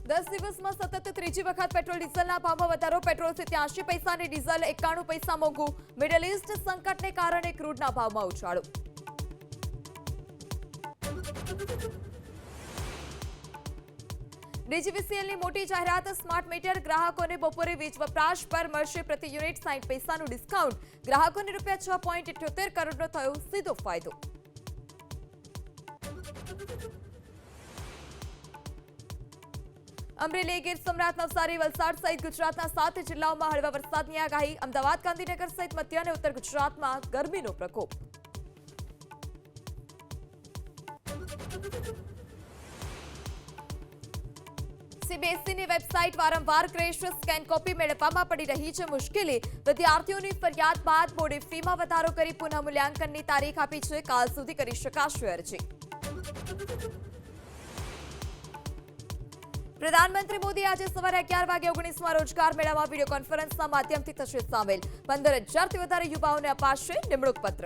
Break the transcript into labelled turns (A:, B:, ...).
A: 10 દિવસમાં સતત ત્રીજી વખત પેટ્રોલ ડીઝલના ભાવમાં વધારો. પેટ્રોલ 83 પૈસા અને ડીઝલ 91 પૈસા મોંઘું. મિડલ ઈસ્ટ સંકટને કારણે ક્રૂડના ભાવમાં ઉછાળો. ડીજીવીસીએલની મોટી જાહેરાત. સ્માર્ટ મીટર ગ્રાહકોને બપોરે વીજ વપરાશ પર મળશે પ્રતિ યુનિટ 60 પૈસાનું ડિસ્કાઉન્ટ. ગ્રાહકોને ₹6.78 કરોડનો થયો સીધો ફાયદો. અમરેલી, ગીર સોમનાથ, નવસારી, વલસાડ સહિત ગુજરાતના 7 જિલ્લાઓમાં હળવા વરસાદની આગાહી. અમદાવાદ, ગાંધીનગર સહિત મધ્ય અને ઉત્તર ગુજરાતમાં ગરમીનો પ્રકોપ. સીબીએસઈની વેબસાઇટ વારંવાર ક્રેશ. સ્કેન કોપી મેળવવામાં પડી રહી છે મુશ્કેલી. વિદ્યાર્થીઓની ફરિયાદ બાદ બોર્ડે ફીમાં વધારો કરી પુનઃ મૂલ્યાંકનની તારીખ આપી છે. કાલ સુધી કરી શકાશે અરજી. પ્રધાનમંત્રી મોદી આજે સવારે 11 વાગે 19મા રોજગાર મેળામાં વિડીયો કોન્ફરન્સના માધ્યમથી થશે સામેલ. 15,000થી વધારે યુવાઓને અપાશે નિમણૂક પત્ર.